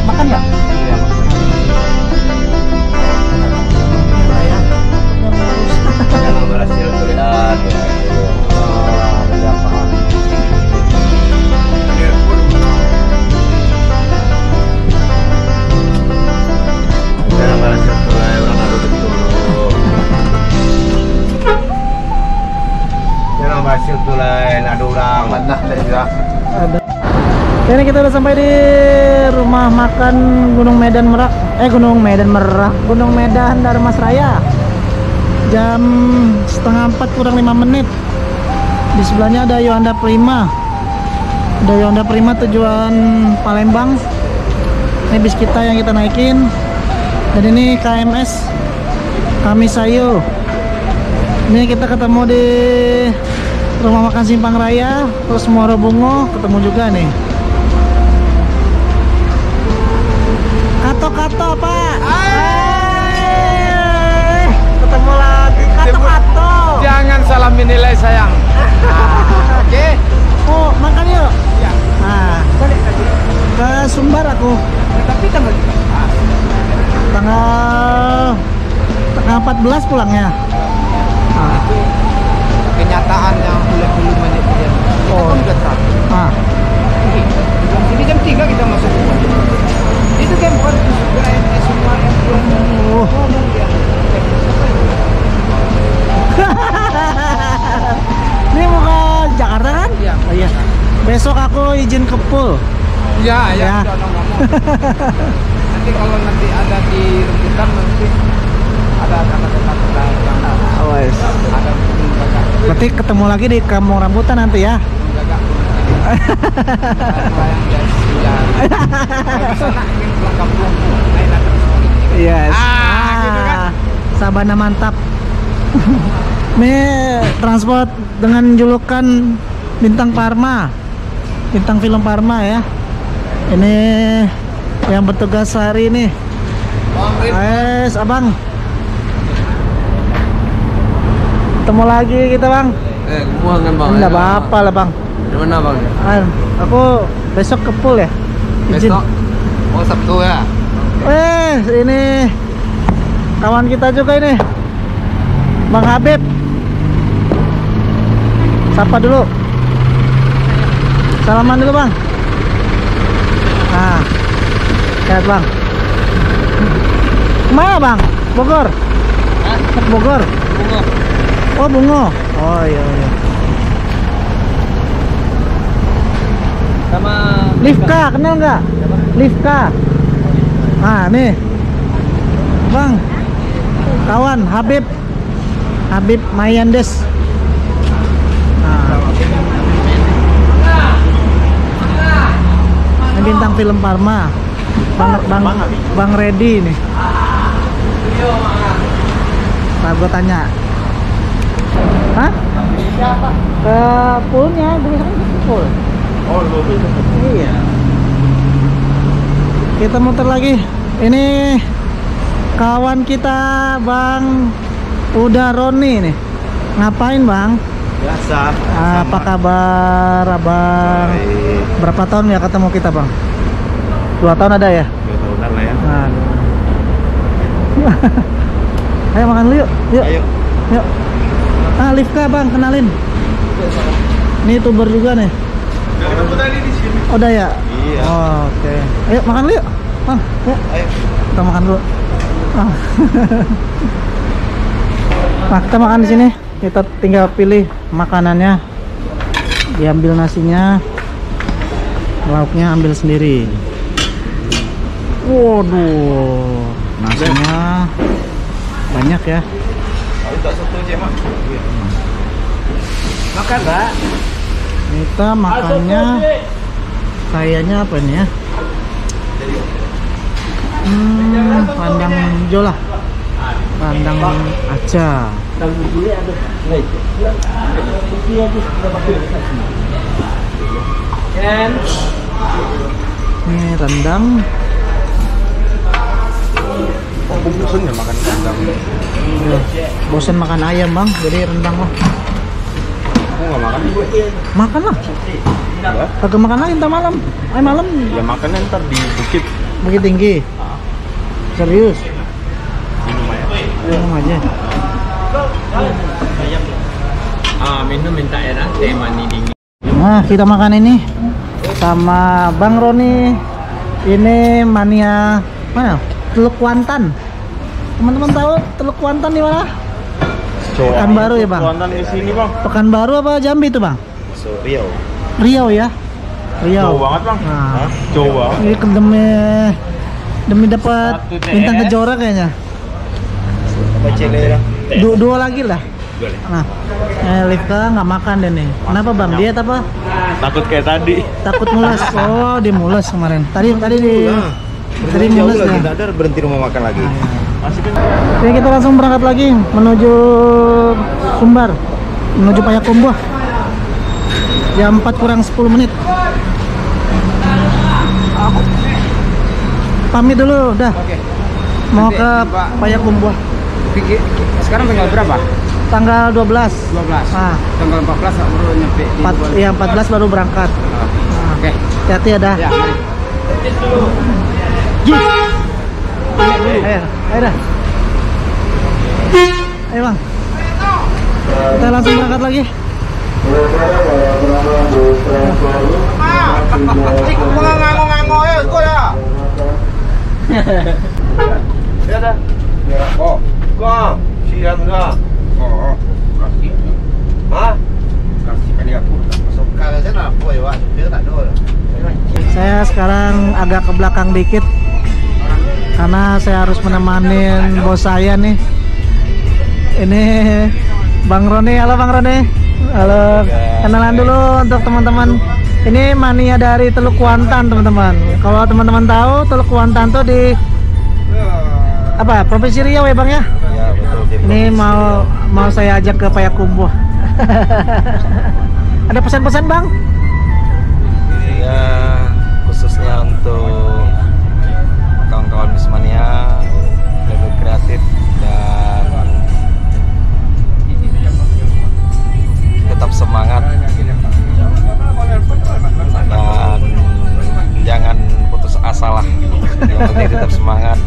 makan nggak? Iya, makan. Jangan berhasil terlihat. Jangan berhasil terlihat, orang harus betul. Jangan berhasil terlihat, ada orang mana ya. Ini kita udah sampai di rumah makan Gunung Medan Merak. Gunung Medan Darmas Raya. Jam 3:30 kurang 5 menit. Di sebelahnya ada Yohanda Prima. Ada Yohanda Prima tujuan Palembang. Ini bis kita yang kita naikin. Dan ini KMS Kamisayo. Ini kita ketemu di rumah makan Simpang Raya, terus Muara Bungo ketemu juga nih. Kato-kato Pak. Ketemu lagi kato-kato. Jangan salah menilai sayang. Oke. Oh, makan yuk. Ya. Nah, ke Sumbar aku. Tapi tanggal tanggal 14 pulangnya. Nah. kenyataan yang boleh menit dia. Oh. Udah tahu. Ah. Ini jam 3 kita masuk. Itu kan bukan semua yang Oh. ngomong dia. Ini mau ke Jakarta kan? Iya. Oh, iya. Besok aku izin ke pool. Ya. Ya. Nanti kalau nanti ada di rebutan nanti ada kata-kata yang Wes. ada gagak. Berarti ketemu lagi di Kampung Rambutan nanti ya. Gagak. Sana ingin pulang kampung. Lain ada Yes. gitu kan? Sabana mantap. Ini transport dengan julukan Bintang Parma. Bintang film Parma ya. Ini yang bertugas hari ini. Yes, Abang. Ketemu lagi kita, Bang. Buangan bang. Enggak apa-apa lah, Bang. Di mana bang? Aku besok ke pool ya. Izin. Besok. Oh Sabtu ya. Ini kawan kita juga ini, Bang Habib. Sapa dulu. Salaman dulu, Bang. Nah, lihat Bang. Kemana Bang? Bogor? Bogor? Bungo. Oh Bungo. Oh iya iya. Sama Livka, kenal nggak? Livka. Nah nih Bang, kawan Habib Mayandes. Ini bintang film Parma. Bang Reddy nih. Nah, gue tanya. Hah? Ke poolnya, gue bilang ke pool. Oh, Iya. Kita muter lagi. Ini kawan kita Bang Udaroni nih. Ngapain Bang? biasa. Apa kabar Abang? Baik. Berapa tahun ya ketemu kita Bang? 2 tahun ada ya? 2 tahunan lah ya. Ayo makan dulu yuk. Yuk. Ayo. Yuk. Livka Bang, kenalin. Ini YouTuber juga nih. Tadi di sini. Oh, udah ya? Iya. Oh, oke. Ayo makan dulu yuk. Bang, yuk. Ayo. Kita makan dulu. Nah, kita makan di sini. Kita tinggal pilih makanannya. Diambil nasinya. Lauknya ambil sendiri. Waduh. Nasinya banyak ya. Tak satu je mak. Makan tak? Kita makannya kayaknya apa nih ya? Pandang hijau lah. Pandang aja. Ini rendang. Oh, bosan ya makan rendang. Bosan makan ayam Bang, jadi rendang lah. Aku nggak makan. Makan lah. Kagak makan lagi ntar malam. Malam. Ya makannya ntar di bukit. Bukit Tinggi. Serius? Minum aja. Minum minta enak teh mani dingin. Nah, kita makan ini sama Bang Roni. Ini mania mana? Teluk Kuantan. Teman-teman tahu Teluk Kuantan di mana? Pekanbaru ya, Bang? Kuantan di sini, Bang. Pekanbaru apa Jambi itu, Bang? Riau. Riau ya. Riau. Jauh banget, Bang. Nah, Jauh banget. ini demi dapat bintang kejora kayaknya. Dua lagi lah. Nah, Lifka nggak makan deh nih. Kenapa, Bang? Diet apa? Takut kayak tadi. Takut mules. Oh, dia mules kemarin. Tadi mules ya. Kita ada berhenti rumah makan lagi. Oke, kita langsung berangkat lagi menuju Sumbar, menuju Payakumbuh. Jam 4 kurang 10 menit. Aku pamit dulu, dah. Oke. Mau ke Payakumbuh. Sekarang tanggal berapa? Tanggal 12. 12. Nah, Tanggal 14 baru nyampe di 14 baru berangkat. Nah, Oke. hati-hati ya, dah. Ya, mari. Ayo dah. Ayo, Bang. Kita langsung berangkat lagi. Ngango-ngango ya, gua ya. Ya dah. Oh, gua siap dah. Oh, kasih. Hah? Kasih kali aku. Masuk saya nak apa ya, Pak? Dia tak ada. Saya sekarang agak ke belakang dikit karena saya harus menemani bos saya nih. Ini Bang Roni. Halo Bang Roni. Halo. Kenalan dulu untuk teman-teman. Ini mania dari Teluk Kuantan, teman-teman. Kalau teman-teman tahu, Teluk Kuantan tuh di apa? Provinsi Riau ya, Bang ya? Ya, betul. Ini mau saya ajak ke Payakumbuh. Ada pesan-pesan, Bang? Ya, khususnya untuk kawan-kawan Bismania, lebih kreatif dan tetap semangat dan jangan putus asa lah. Yang penting tetap semangat,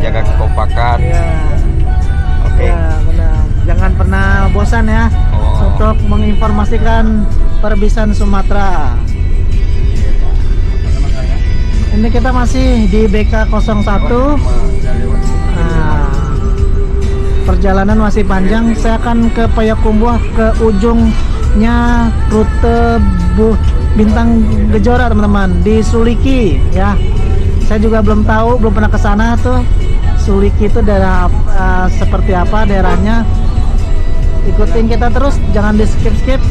jaga kekompakan. Oke. Ya, benar. Jangan pernah bosan ya untuk menginformasikan perbisan Sumatera. Ini kita masih di BK01. Nah, perjalanan masih panjang. Saya akan ke Payakumbuh, ke ujungnya rute Bintang Kejora, teman-teman, di Suliki ya. Saya juga belum tahu, belum pernah ke sana tuh. Suliki itu daerah seperti apa daerahnya. Ikutin kita terus, jangan di skip-skip.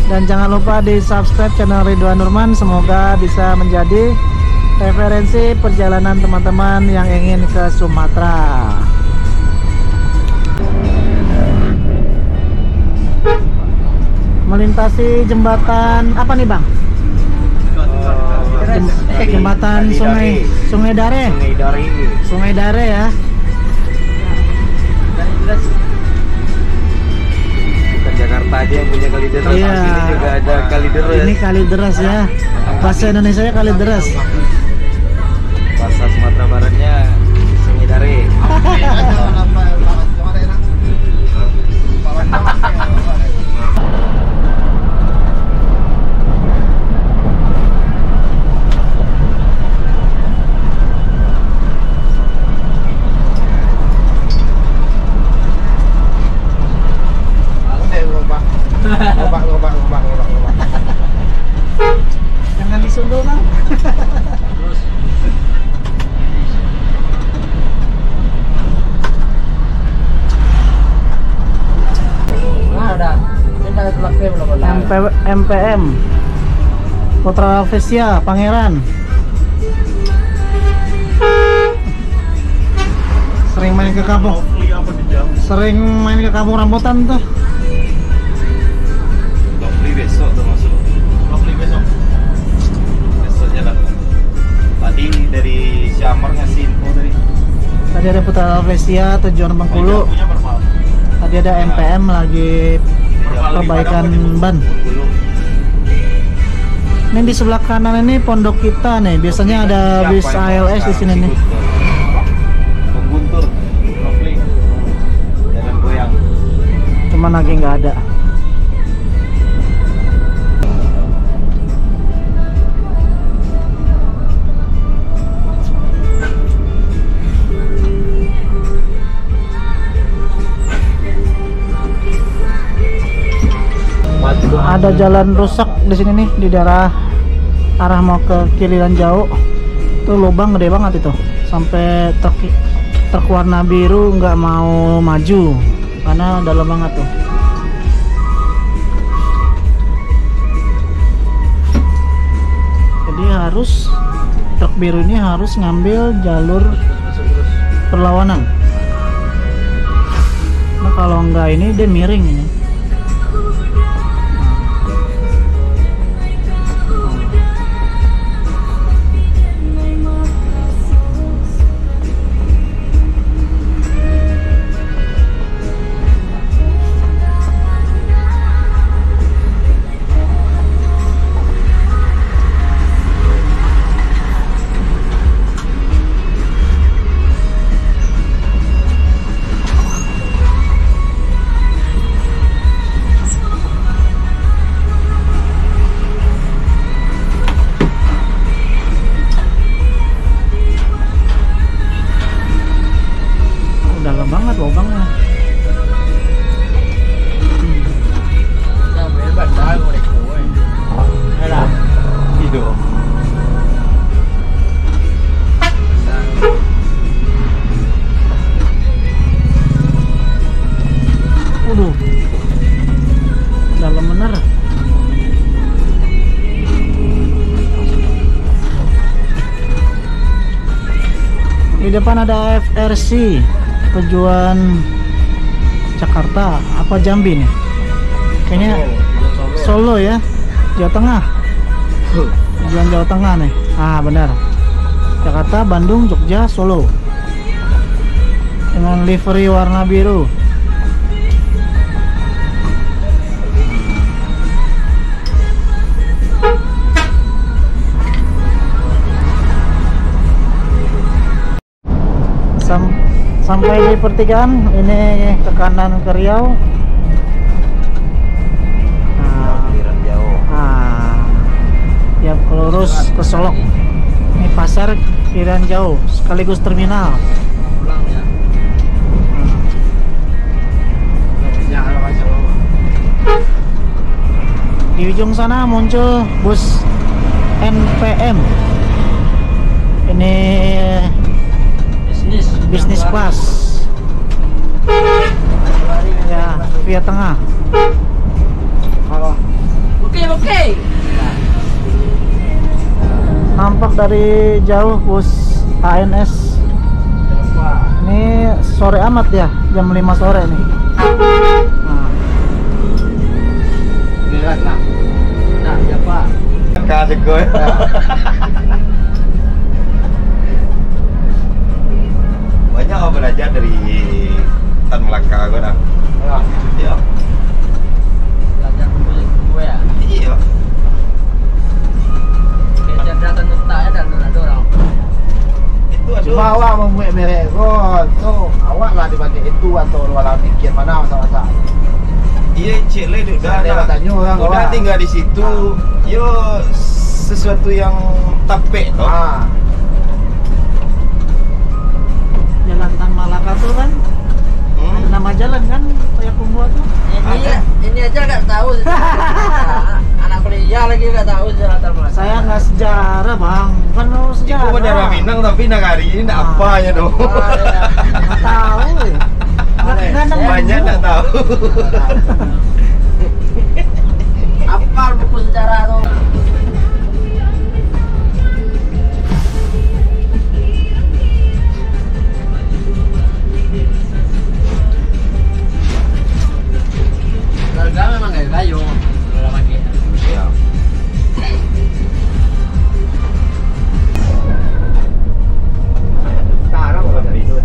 Dan jangan lupa di subscribe channel Ridwan Nurman. Semoga bisa menjadi referensi perjalanan teman-teman yang ingin ke Sumatera. Melintasi jembatan apa nih, Bang? Jembatan Sungai Dare. Sungai Dare ya. Jakarta aja yang punya kalideres. Iya. Sini juga ada kalideres. Ini kalideres ya. Bahasa Indonesia nya kalideres. Bahasa Sumatera Baratnya Sungai Dare. Jangan disundul, Bang. Nah, udah. Kita telaknya belum. MPM Putra Vesia Pangeran. Sering main ke kampung. Sering main ke kampung rambutan tuh. Lovely besok tuh masuk. Lovely besok. Besok jalan. Tadi dari Syamar ngasih info tadi. Tadi ada Putra Vesia tujuan Bengkulu. Tadi ada MPM lagi perbaikan ban. Ini di sebelah kanan ini pondok kita nih. Biasanya ada bis ALS di sini nih. Pengguntur, kopling, jalan goyang. Cuman lagi nggak ada. Ada jalan rusak di sini nih di daerah arah mau ke Kiliran Jauh. Tuh lubang gede banget itu. Sampai truk warna biru nggak mau maju karena dalam banget tuh. Jadi harus truk biru ini harus ngambil jalur perlawanan. Nah kalau enggak ini dia miring ini. Dalam banget lubangnya. Itu. Waduh, dalam bener. Di depan ada FRC tujuan Jakarta apa Jambi nih? Kayaknya Solo ya, Jawa Tengah. Tujuan Jawa Tengah nih. Ah benar. Jakarta, Bandung, Jogja, Solo. Dengan livery warna biru. Sampai di pertigaan ini ke kanan ke Riau. Kiliran Jauh. Ya lurus ke Solok. Ini pasar Kiliran Jauh sekaligus terminal. Di ujung sana muncul bus NPM. Ini bisnis kelas ya via tengah. Oke. Nampak dari jauh bus ANS. Ini sore amat ya, jam 5 sore nih. Nah, ya Pak. Kasih gue. Banyak orang belajar dari Tan Melaka gue dah. Iya. Belajar musik gue ya. Iya. Kayak datang ya dan ada orang. Itu ada. Cuma awak membuat merek kot. So, awak lah dibagi itu atau walau pikir mana masa-masa. Iya, cik le Saya udah tanya orang udah awak. tinggal di situ. Yo sesuatu yang tapek toh. Jalan Tan Malaka tuh kan ada nama jalan kan kayak Kumbuat tuh. Ini aja nggak tahu. Anak kuliah lagi nggak tahu jalan Malaka. Saya nggak sejarah bang, bukan mau Ibu sejarah. daerah Minang tapi nagari ini nggak apa ya dong. Nggak tahu. Nggak nemu. Banyak nggak tahu. Apal buku sejarah tuh. Harga memang kayak kayu. Kalau pakai. Iya. Sekarang udah itu.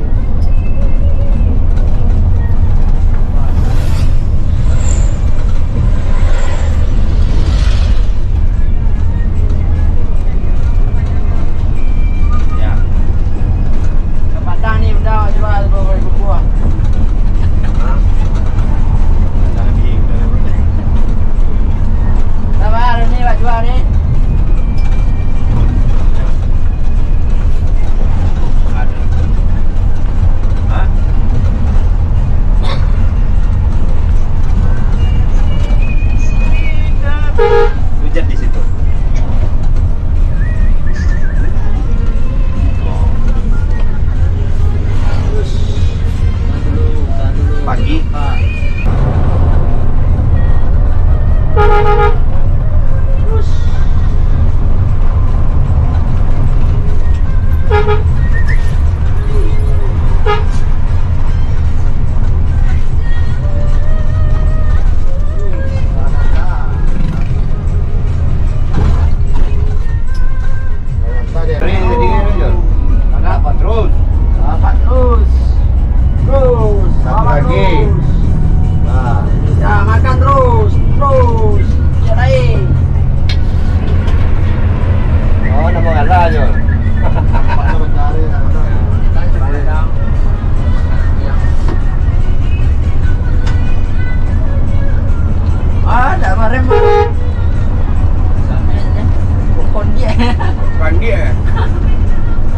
Pandi ya.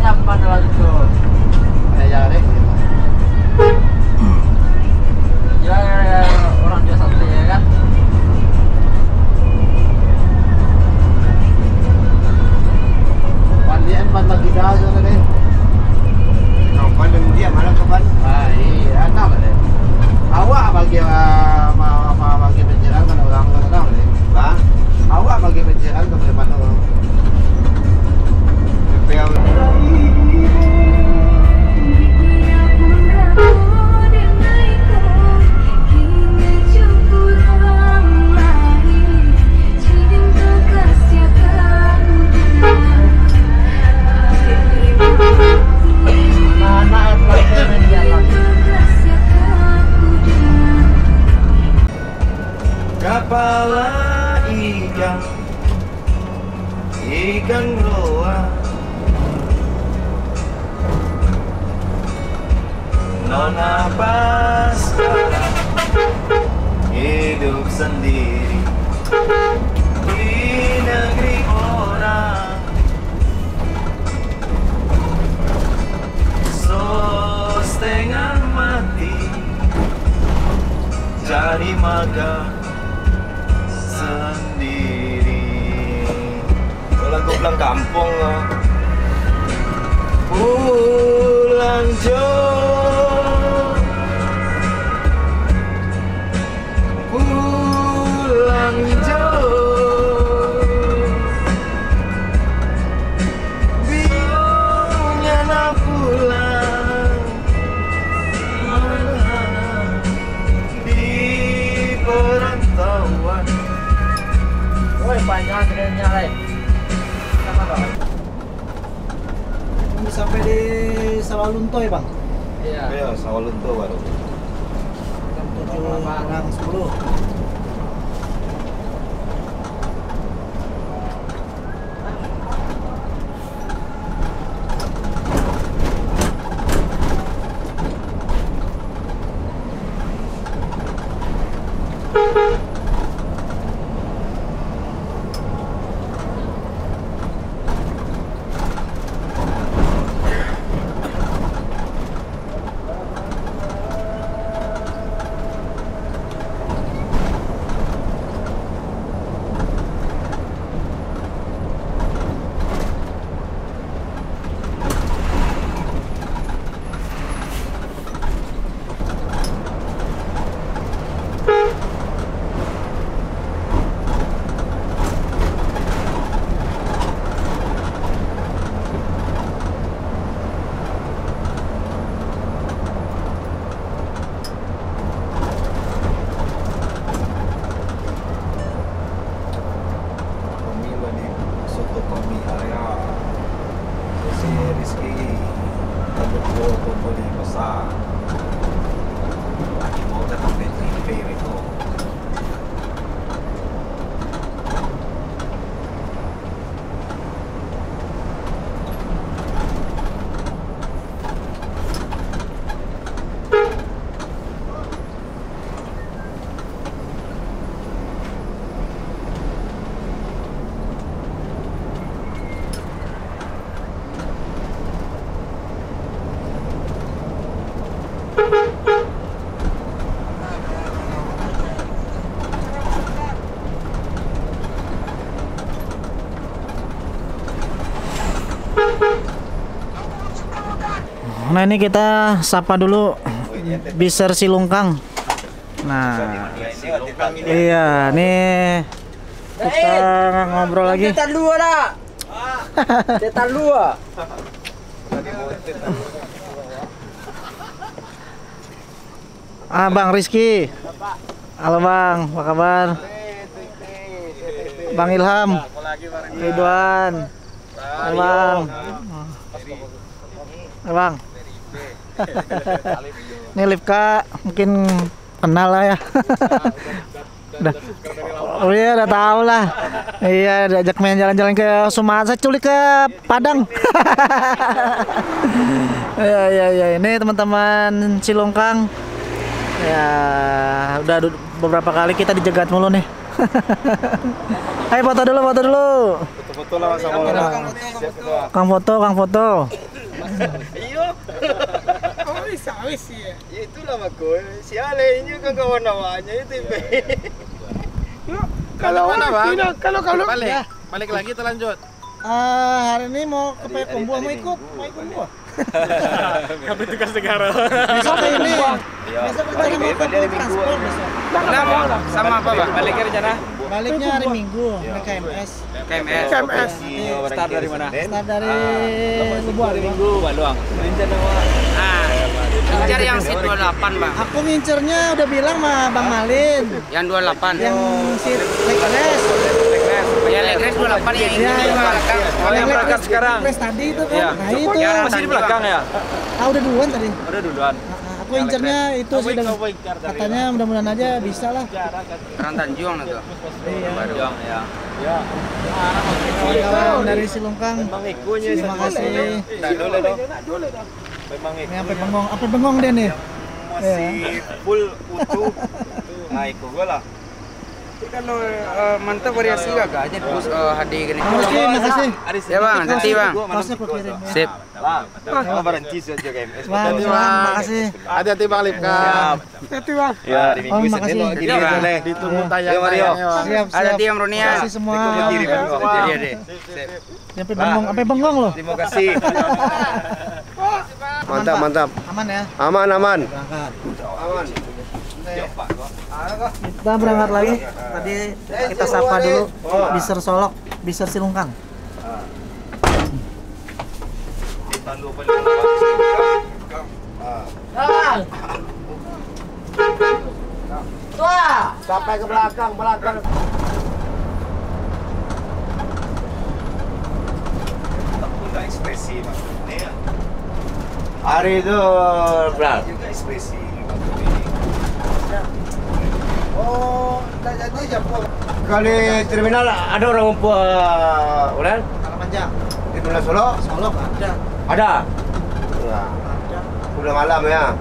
Nyampan lagi tuh. Ada jalan Ya, orang jual sate ya kan. Pandian pan bagi dah sana deh. Kau pandang dia mana kapan? Ah iya, ada deh. Awak bagi bagi penjiran kan orang tahu deh. Bang, awak bagi penjiran ke depan orang. Beliau Kepala ikan roa, nona pas hidup sendiri di negeri orang. So setengah mati jadi makan sendiri. Kalau gue pulang kampung lah, pulang jauh, pulang jauh, bingungnya nak pulang di perantauan. Woi, panjang trennya, Le. Sama dong. Ini sampai di Sawalunto ya bang? Iya. Ya, Sawalunto baru. Jam 7:10. Nah ini kita sapa dulu Biser Silungkang. Nah iya nih kita ngobrol lagi. Cetan lu ada. Cetan lu. Bang Rizky. Halo Bang, apa kabar? Bang Ilham, Ridwan, halo Bang. Halo Bang. Ini Lipka mungkin kenal lah ya. Oh iya udah tahu lah. Iya diajak main jalan-jalan ke Sumatera, culik ke Padang. Ya ini teman-teman Silungkang. Ya udah beberapa kali kita dijegat mulu nih. Ayo foto dulu. Foto lah sama orang. Siap kedua. Kang foto. Iyo. Oh, wis ya. Ya itulah makul. Si Ale ini kan kawan awaknya itu. Kalau mana bang? Kalau balik lagi atau lanjut? Hari ini mau ke Payakumbuh, mau ikut Payakumbuh. Kami tugas negara. Besok ke ini. Iya. Besok kita mau ke transport besok. Kenapa? Sama apa, Bang? Baliknya rencana? Baliknya hari Minggu, naik KMS. KMS. Start dari mana? Start dari Lebuang. Baluang. Incar yang seat 28, Bang. Aku ngincernya udah bilang sama Bang Malin. Yang 28. Yang seat leg rest. Ya leg race 28 yang Iya, ini belakang. yang berangkat sekarang. Leg rest tadi itu kan. Iya. Nah itu. Masih di belakang ya? Udah duluan tadi. Udah duluan. Aku incernya itu sih. Katanya mudah-mudahan aja bisa lah. Orang Tanjung itu. Iya. Tanjung ya. Kawan dari Silungkang. Memang ikunya. Terima kasih. Dole dong. Memang Ini apa bengong deh nih? masih full utuh. Nah, ikut gue lah. Kalau mantap variasi gak aja terus HD gini. Makasih. Ya Bang, nanti Bang. Kosnya aku kirim. Sip. Lah, berhenti saja KMS. Bang, makasih. Hati-hati Bang Lipka. Hati-hati Bang. Ya, di minggu makasih. Senin Jadi, Bang. ditunggu tayang Mario. Siap. Hati-hati Yang Ronian. Kasih semua. Jadi deh. Sampai bengong loh. Terima kasih. Mantap. Aman ya. Aman. Berangkat. Aman. Kita berangkat lagi. Tadi kita sapa dulu. Biser Solok, Biser Silungkang. Sampai ke belakang. Juga ekspresi maksudnya. Hari itu berat. Juga ekspresi. Oh, tak jadi siapa? Kali terminal ada orang uran? Kalau panjang. Di Terminal Solo? Solok ada. Ada. Nah, Ada. udah malam ya.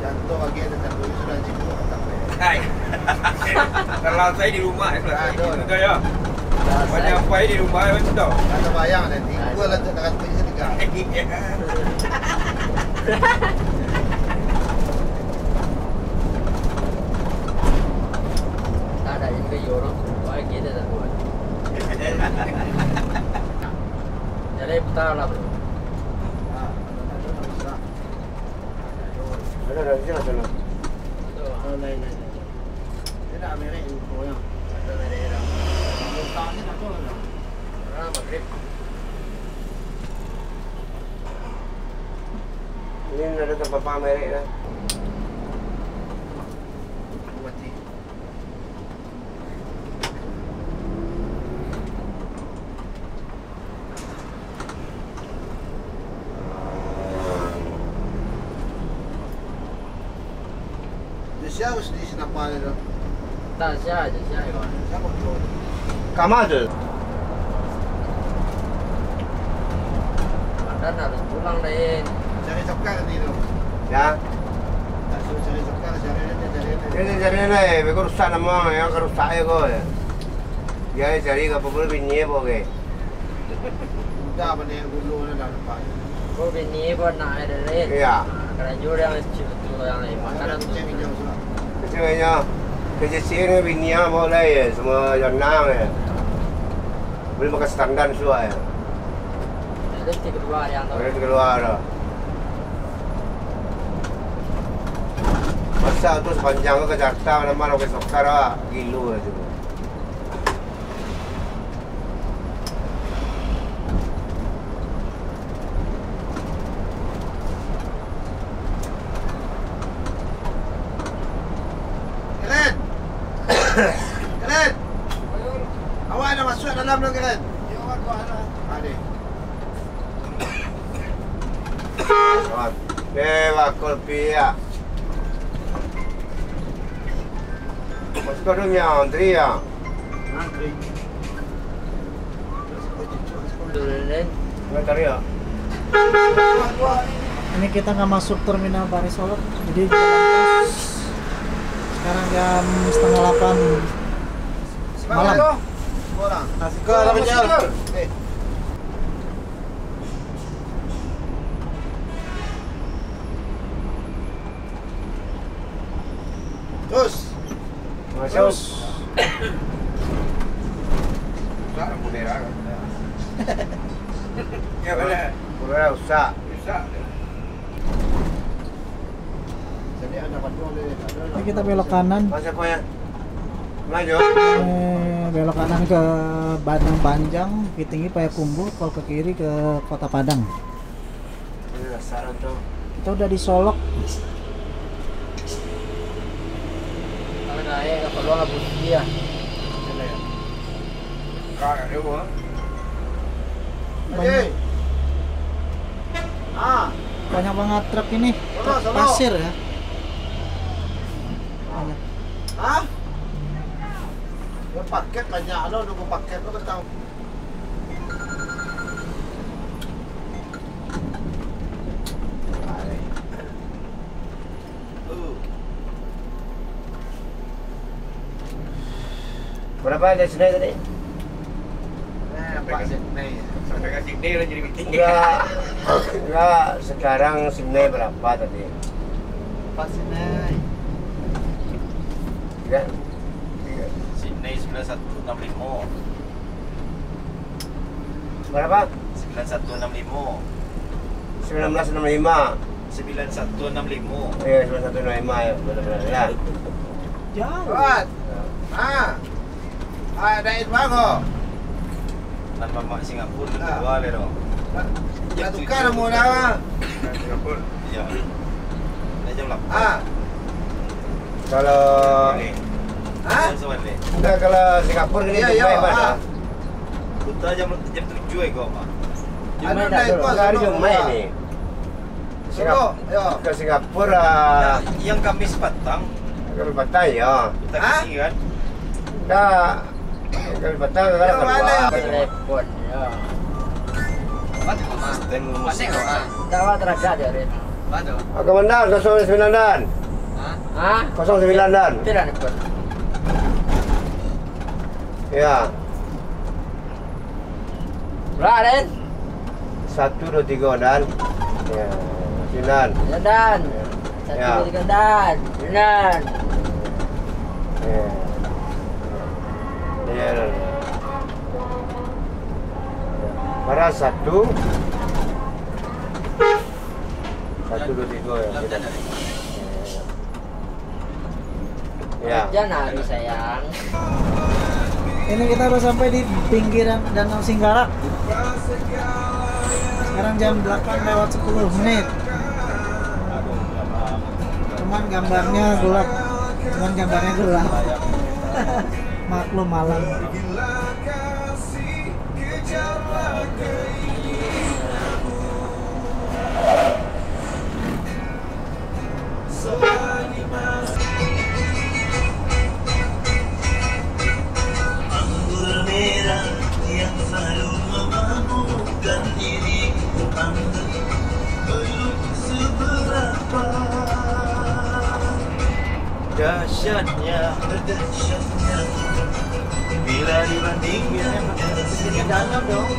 Jantung lagi ada tanduk sudah jitu otak saya. Kalau saya di rumah sudah ya. Sampai di rumah sudah. Ada bayang nanti. Gua lanjut dengan punya tiga. Ada yang ke Europe, wah gitu dah buat. Jadi betul lah bro. Ada dari sini sana. Lain. Tidak Amerika info yang. Ada daerah. Tanya nak tu lah. Maghrib. Ini ada tempat pamer ya. Siapa sih di sana pamer itu? Tak siapa aja siapa. Siapa tu? Kamal tu. Dan harus pulang lain. Cari coklat nanti tu. Ya. Tak suruh cari coklat, cari ni. Mereka rusak nama, yang rusak ya kau. Ya cari apa pun bini boleh. Dah benda dulu ni dah lepas. Kau bini pun nak ada lain. Ya. Kerana jual yang tu yang lain makanan tu. Kecilnya, kecil bini boleh semua jenang ya. Boleh makan standar semua ya. Nanti keluar yang tu. Boleh keluar. Masa tu sepanjang ke Jakarta nama orang ke Sokara kilo aja. Keren. Awak nak masuk dalam dah Keren. Ya awak ada. Ada. Awak. Bakul pia. Masuk dong ya, antri ya. Dulu lain. Antri ya. Ini kita nggak masuk terminal Paris Solok, jadi jalan terus. Sekarang jam 7:30 malam. Ke dalam jalan. Terus. Terus. Enggak, budera. Ya benar. Budera usah. Usah. Jadi ada patrol Ini kita belok kanan. Mas apa ya? Maju. Belok kanan ke Bandung Panjang, ke tinggi Payakumbuh, kalau ke kiri ke Kota Padang. Ini dasar tuh. Kita udah di Solok. Kalau naik nggak perlu nggak butuh dia. Kagak ada gua. Banyak, Ah, banyak banget truk ini, truk Sono. pasir ya. Banyak. hah? Ya paket banyak lo, nunggu paket lo tahu. Berapa ada Sydney tadi? Pak Sydney. Sampai ke Sydney lah jadi meeting. Enggak, sekarang Sydney berapa tadi? Pak Sydney. Tiga? Sydney 9165. Berapa? 9165. 1965. 9165. Iya, 1965 ya, benar-benar ya. Jauh. Kuat. Ah. Ada Irwango. Dan Mama Singapura itu Ah. dua lero. Ya tukar mo na. Singapura. Iya. Dah jam 8. Ah. Kalau Hah? Sewale. enggak kalau Singapura ini Iya, Dubai iya, mana? ah. Buta jam 7 kok, Pak. Ano Jumae na dah ito? dulu. Enggak hari Jumat ini. Singapura. Yo. Ke Singapura Yang Kamis petang ke Batam ya. kita Hah? kesini kan. Enggak ke Batam Yang kan mana yang- Telepon ya. Asisten musik. Tawa teraga aja Rin. Komandan 09 dan Hah? 09 dan. Tidak nih. Ya. Berapa Rin? 1 2 3 dan. Ya. 9. Ya Dan. Satu Ya. dua tiga Dan. Dan. Ya. Ya. Para 1 1 2 3 ya. Ya. Jangan hari sayang. Ini kita udah sampai di pinggiran Danau Singkarak. Sekarang jam 8:10. Cuman gambarnya gelap. Maklum malam. Dahsyatnya bila dibandingkan Danau dong.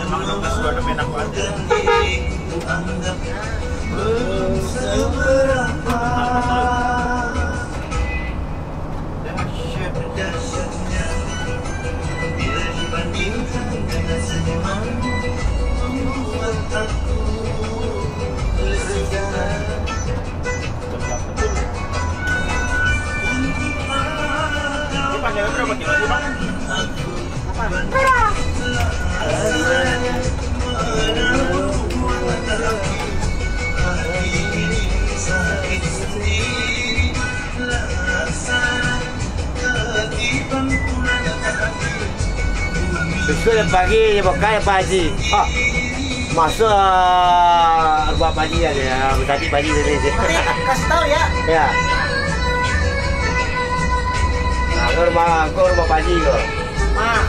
emang nonton suara enak banget. Dahsyatnya bila dibandingkan dengan senyumanmu membuat aku lega. Ini panjangnya berapa kilo sih, Bang? Besok yang pagi pakai Pak Haji. Ah, masa buat pagi aja ya, tadi pagi tadi. Kasih tahu ya. Ya. rumah Paji kok. Nah,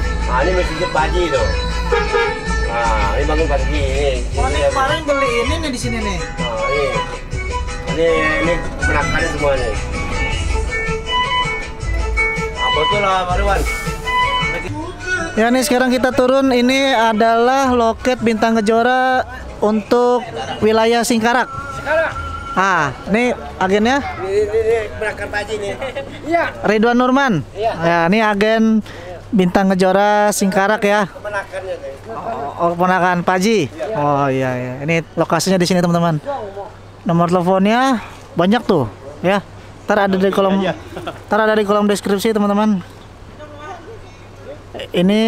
ini masjid Paji tuh. Nah, ini bangun pagi ini. Oh, ini kemarin beli ini nih di sini nih. Nah, ini penakannya semua nih. Apa tuh lah, Marwan? Ya nih sekarang kita turun, ini adalah loket Bintang Kejora untuk wilayah Singkarak. Ah, ini agennya Ini penakan Paji nih. Ridwan Nurman. Ya, ini agen Bintang Kejora Singkarak ya. Penakannya tuh. Oh, keponakan Paji. Oh iya ya. Ini lokasinya di sini teman-teman. Nomor teleponnya banyak tuh ya. Ntar ada di kolom deskripsi teman-teman. Ini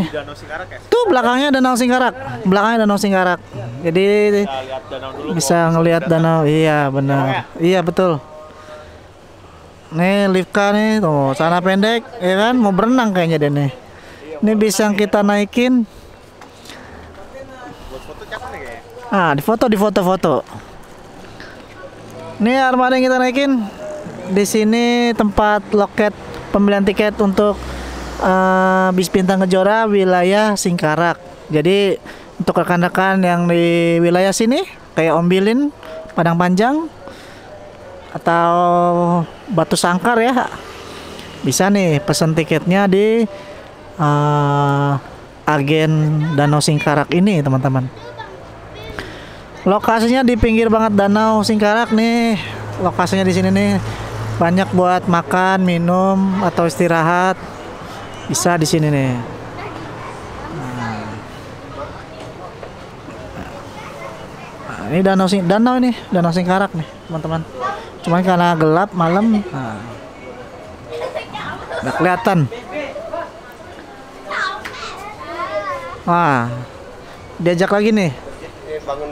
Danau Singkarak ya? tuh belakangnya Danau Singkarak. Belakangnya Danau Singkarak. Jadi Kita lihat danau dulu. bisa ngelihat danau. Iya benar. Iya betul. Nih Livka nih tuh, celana pendek ya kan, mau berenang kayaknya deh nih. Ini bisa kita naikin. Buat foto cakep nih kayaknya. Ah, di foto. Ini armada yang kita naikin. Di sini tempat loket pembelian tiket untuk bis Bintang Kejora wilayah Singkarak. Jadi untuk rekan-rekan yang di wilayah sini kayak Ombilin, Padang Panjang atau Batu Sangkar ya, bisa nih pesen tiketnya di agen Danau Singkarak ini teman-teman. Lokasinya di pinggir banget Danau Singkarak nih. Lokasinya di sini nih, banyak buat makan, minum atau istirahat. Bisa di sini nih. Nah, ini danau Singkarak nih, teman-teman. Cuman karena gelap malam, nggak kelihatan. Wah, diajak lagi nih. Ini bangun